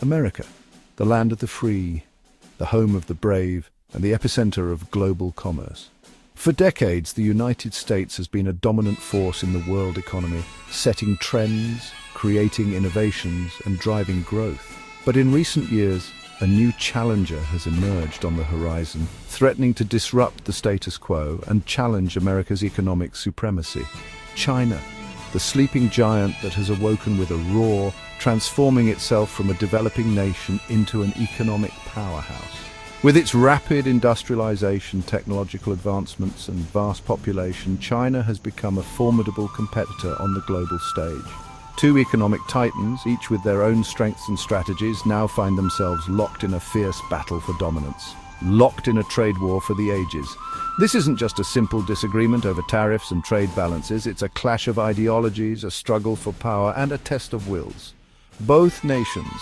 America, the land of the free, the home of the brave, and the epicenter of global commerce. For decades, the United States has been a dominant force in the world economy, setting trends, creating innovations, and driving growth. But in recent years, a new challenger has emerged on the horizon, threatening to disrupt the status quo and challenge America's economic supremacy. China, the sleeping giant that has awoken with a roar, transforming itself from a developing nation into an economic powerhouse. With its rapid industrialization, technological advancements, and vast population, China has become a formidable competitor on the global stage. Two economic titans, each with their own strengths and strategies, now find themselves locked in a fierce battle for dominance. Locked in a trade war for the ages. This isn't just a simple disagreement over tariffs and trade balances, it's a clash of ideologies, a struggle for power, and a test of wills. Both nations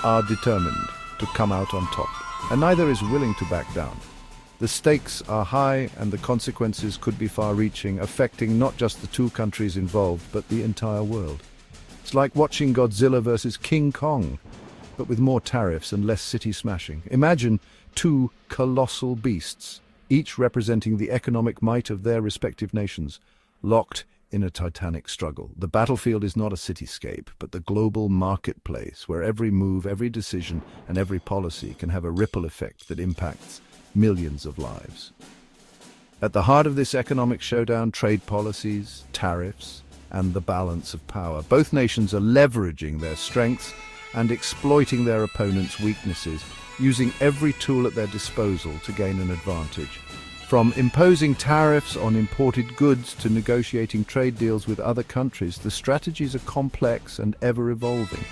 are determined to come out on top, and neither is willing to back down. The stakes are high, and the consequences could be far-reaching, affecting not just the two countries involved, but the entire world. It's like watching Godzilla versus King Kong, but with more tariffs and less city smashing. Imagine two colossal beasts, each representing the economic might of their respective nations, locked in a titanic struggle. The battlefield is not a cityscape, but the global marketplace, where every move, every decision, and every policy can have a ripple effect that impacts millions of lives. At the heart of this economic showdown, trade policies, tariffs, and the balance of power. Both nations are leveraging their strengths and exploiting their opponents' weaknesses, using every tool at their disposal to gain an advantage. From imposing tariffs on imported goods to negotiating trade deals with other countries, the strategies are complex and ever-evolving.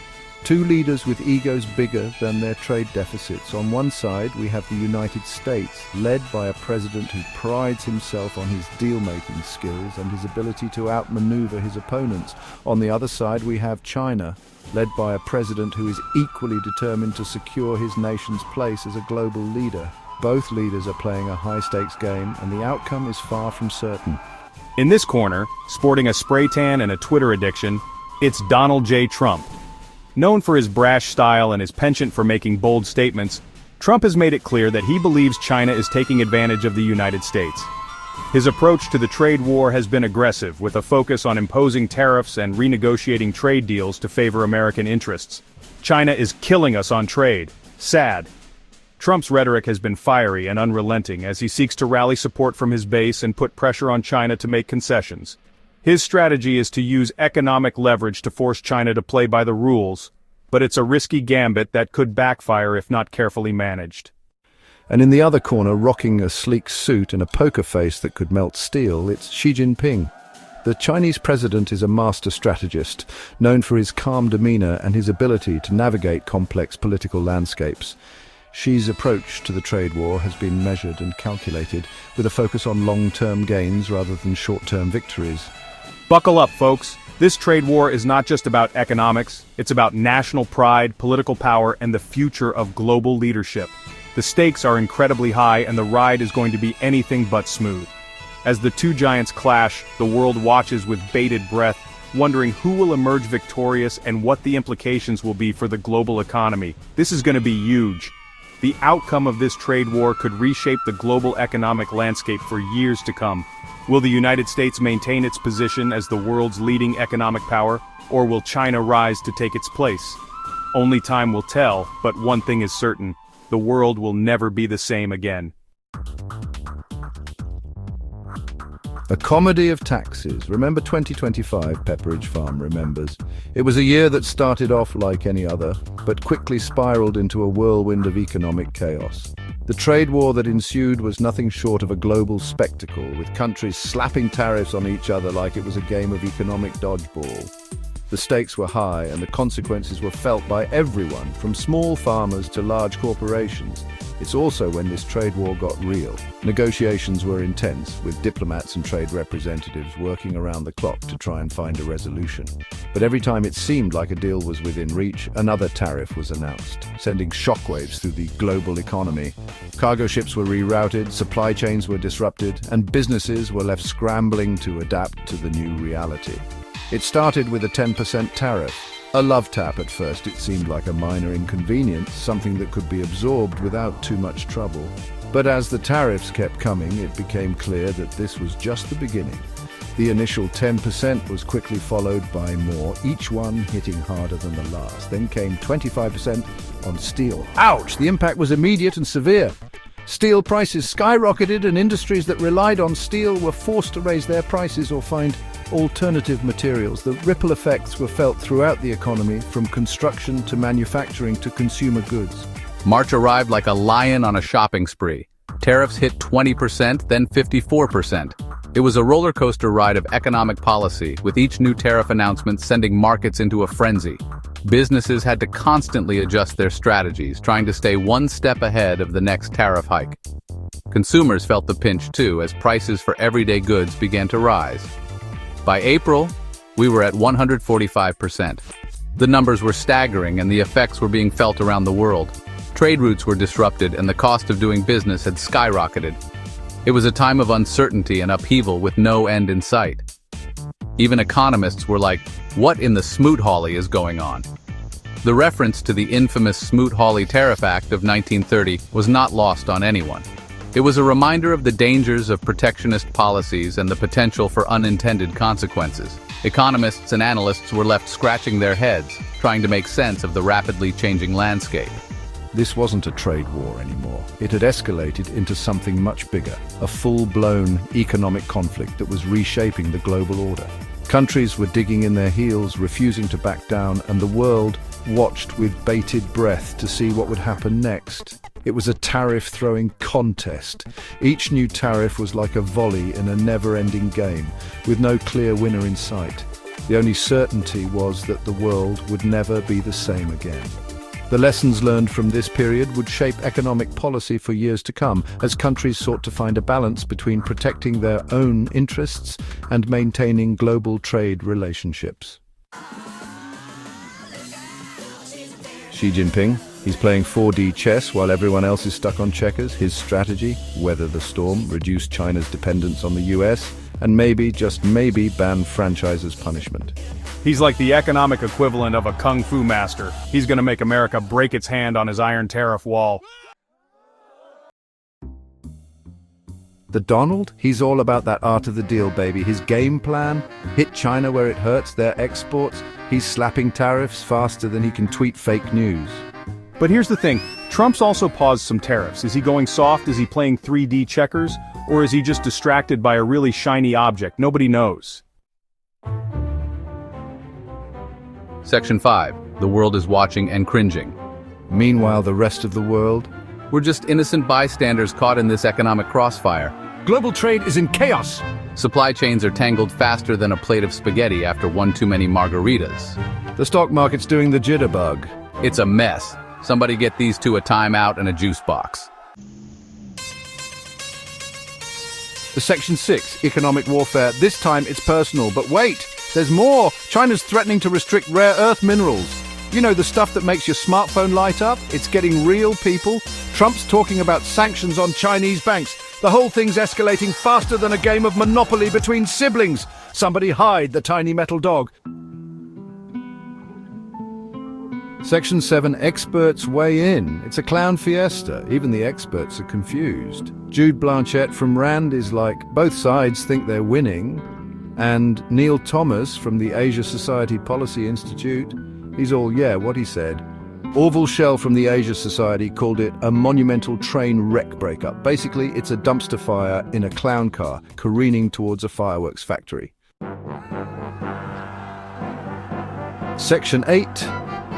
Two leaders with egos bigger than their trade deficits. On one side, we have the United States, led by a president who prides himself on his deal-making skills and his ability to outmaneuver his opponents. On the other side, we have China, led by a president who is equally determined to secure his nation's place as a global leader. Both leaders are playing a high-stakes game, and the outcome is far from certain. In this corner, sporting a spray tan and a Twitter addiction, it's Donald J. Trump. Known for his brash style and his penchant for making bold statements, Trump has made it clear that he believes China is taking advantage of the United States. His approach to the trade war has been aggressive, with a focus on imposing tariffs and renegotiating trade deals to favor American interests. China is killing us on trade. Sad. Trump's rhetoric has been fiery and unrelenting as he seeks to rally support from his base and put pressure on China to make concessions. His strategy is to use economic leverage to force China to play by the rules, but it's a risky gambit that could backfire if not carefully managed. And in the other corner, rocking a sleek suit and a poker face that could melt steel, it's Xi Jinping. The Chinese president is a master strategist, known for his calm demeanor and his ability to navigate complex political landscapes. Xi's approach to the trade war has been measured and calculated, with a focus on long-term gains rather than short-term victories. Buckle up, folks. This trade war is not just about economics, it's about national pride, political power, and the future of global leadership. The stakes are incredibly high, and the ride is going to be anything but smooth. As the two giants clash, the world watches with bated breath, wondering who will emerge victorious and what the implications will be for the global economy. This is going to be huge. The outcome of this trade war could reshape the global economic landscape for years to come. Will the United States maintain its position as the world's leading economic power, or will China rise to take its place? Only time will tell, but one thing is certain: the world will never be the same again. A comedy of taxes. Remember 2025, Pepperidge Farm remembers. It was a year that started off like any other, but quickly spiraled into a whirlwind of economic chaos. The trade war that ensued was nothing short of a global spectacle, with countries slapping tariffs on each other like it was a game of economic dodgeball. The stakes were high, and the consequences were felt by everyone, from small farmers to large corporations. It's also when this trade war got real. Negotiations were intense, with diplomats and trade representatives working around the clock to try and find a resolution. But every time it seemed like a deal was within reach, another tariff was announced, sending shockwaves through the global economy. Cargo ships were rerouted, supply chains were disrupted, and businesses were left scrambling to adapt to the new reality. It started with a 10% tariff, A love tap at first. It seemed like a minor inconvenience, something that could be absorbed without too much trouble. But as the tariffs kept coming, it became clear that this was just the beginning. The initial 10% was quickly followed by more, each one hitting harder than the last. Then came 25% on steel. Ouch! The impact was immediate and severe. Steel prices skyrocketed, and industries that relied on steel were forced to raise their prices or find alternative materials. The ripple effects were felt throughout the economy, from construction to manufacturing to consumer goods. March arrived like a lion on a shopping spree. Tariffs hit 20%, then 54%. It was a roller coaster ride of economic policy, with each new tariff announcement sending markets into a frenzy. Businesses had to constantly adjust their strategies, trying to stay one step ahead of the next tariff hike. Consumers felt the pinch too, as prices for everyday goods began to rise. By April, we were at 145%. The numbers were staggering, and the effects were being felt around the world. Trade routes were disrupted, and the cost of doing business had skyrocketed. It was a time of uncertainty and upheaval with no end in sight. Even economists were like, what in the Smoot-Hawley is going on? The reference to the infamous Smoot-Hawley Tariff Act of 1930 was not lost on anyone. It was a reminder of the dangers of protectionist policies and the potential for unintended consequences. Economists and analysts were left scratching their heads, trying to make sense of the rapidly changing landscape. This wasn't a trade war anymore. It had escalated into something much bigger, a full-blown economic conflict that was reshaping the global order. Countries were digging in their heels, refusing to back down, and the world watched with bated breath to see what would happen next. It was a tariff-throwing contest. Each new tariff was like a volley in a never-ending game, with no clear winner in sight. The only certainty was that the world would never be the same again. The lessons learned from this period would shape economic policy for years to come, as countries sought to find a balance between protecting their own interests and maintaining global trade relationships. Xi Jinping, he's playing 4D chess while everyone else is stuck on checkers. His strategy: weather the storm, reduce China's dependence on the US, and maybe, just maybe, ban franchise as punishment. He's like the economic equivalent of a kung fu master. He's gonna make America break its hand on his iron tariff wall. The Donald? He's all about that art of the deal, baby. His game plan? Hit China where it hurts, their exports. He's slapping tariffs faster than he can tweet fake news. But here's the thing, Trump's also paused some tariffs. Is he going soft? Is he playing 3D checkers? Or is he just distracted by a really shiny object? Nobody knows. Section 5. The world is watching and cringing. Meanwhile, the rest of the world? We're just innocent bystanders caught in this economic crossfire. Global trade is in chaos. Supply chains are tangled faster than a plate of spaghetti after one too many margaritas. The stock market's doing the jitterbug. It's a mess. Somebody get these two a timeout and a juice box. The Section 6, economic warfare. This time it's personal, but wait, there's more. China's threatening to restrict rare earth minerals. You know, the stuff that makes your smartphone light up? It's getting real, people. Trump's talking about sanctions on Chinese banks. The whole thing's escalating faster than a game of Monopoly between siblings. Somebody hide the tiny metal dog. Section 7, experts weigh in. It's a clown fiesta. Even the experts are confused. Jude Blanchett from RAND is like, both sides think they're winning. And Neil Thomas from the Asia Society Policy Institute, he's all, yeah, what he said. Orville Schell from the Asia Society called it a monumental train wreck breakup. Basically, it's a dumpster fire in a clown car careening towards a fireworks factory. Section 8.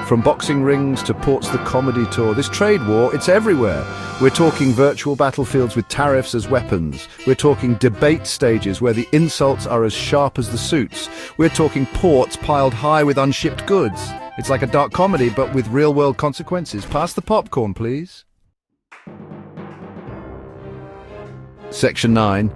From boxing rings to Ports the Comedy Tour, this trade war, it's everywhere. We're talking virtual battlefields with tariffs as weapons. We're talking debate stages where the insults are as sharp as the suits. We're talking ports piled high with unshipped goods. It's like a dark comedy, but with real-world consequences. Pass the popcorn, please. Section 9.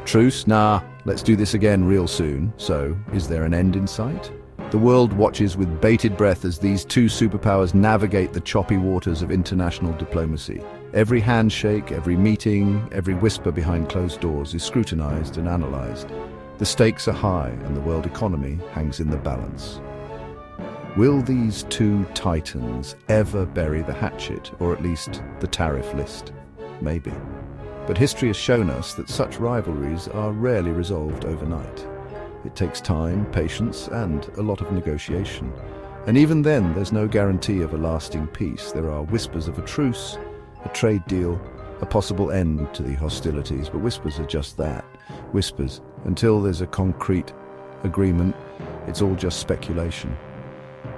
Truce? Nah, let's do this again real soon. So, is there an end in sight? The world watches with bated breath as these two superpowers navigate the choppy waters of international diplomacy. Every handshake, every meeting, every whisper behind closed doors is scrutinized and analyzed. The stakes are high and the world economy hangs in the balance. Will these two titans ever bury the hatchet, or at least the tariff list? Maybe. But history has shown us that such rivalries are rarely resolved overnight. It takes time, patience, and a lot of negotiation. And even then, there's no guarantee of a lasting peace. There are whispers of a truce, a trade deal, a possible end to the hostilities, but whispers are just that, whispers. Until there's a concrete agreement, it's all just speculation.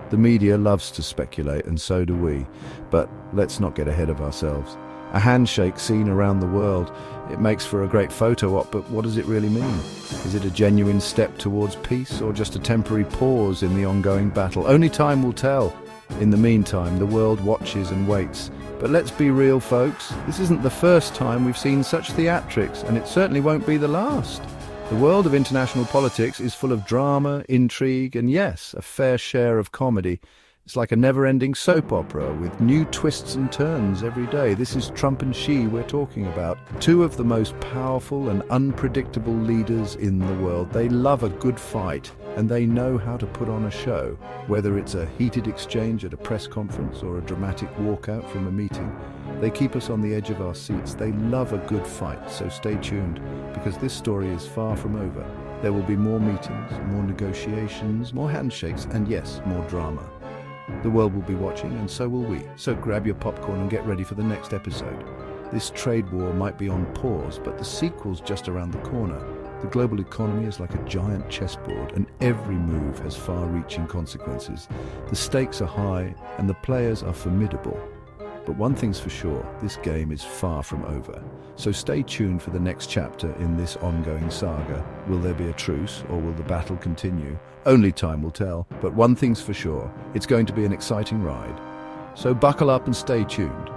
The media loves to speculate, and so do we, but let's not get ahead of ourselves. A handshake seen around the world, it makes for a great photo op, but what does it really mean? Is it a genuine step towards peace, or just a temporary pause in the ongoing battle? Only time will tell. In the meantime, the world watches and waits. But let's be real, folks. This isn't the first time we've seen such theatrics, and it certainly won't be the last. The world of international politics is full of drama, intrigue, and yes, a fair share of comedy. It's like a never-ending soap opera with new twists and turns every day. This is Trump and Xi we're talking about. Two of the most powerful and unpredictable leaders in the world. They love a good fight, and they know how to put on a show. Whether it's a heated exchange at a press conference or a dramatic walkout from a meeting, they keep us on the edge of our seats. They love a good fight, so stay tuned, because this story is far from over. There will be more meetings, more negotiations, more handshakes, and yes, more drama. The world will be watching, and so will we. So grab your popcorn and get ready for the next episode. This trade war might be on pause, but the sequel's just around the corner. The global economy is like a giant chessboard, and every move has far-reaching consequences. The stakes are high, and the players are formidable. But one thing's for sure, this game is far from over. So stay tuned for the next chapter in this ongoing saga. Will there be a truce, or will the battle continue? Only time will tell, but one thing's for sure, it's going to be an exciting ride. So buckle up and stay tuned.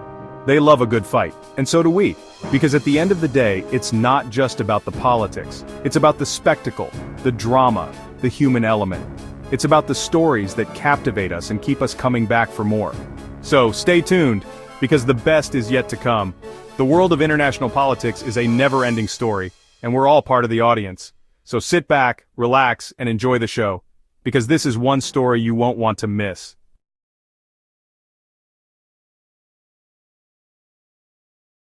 They love a good fight, and so do we. Because at the end of the day, it's not just about the politics. It's about the spectacle, the drama, the human element. It's about the stories that captivate us and keep us coming back for more. So stay tuned, because the best is yet to come. The world of international politics is a never-ending story, and we're all part of the audience. So sit back, relax, and enjoy the show, because this is one story you won't want to miss.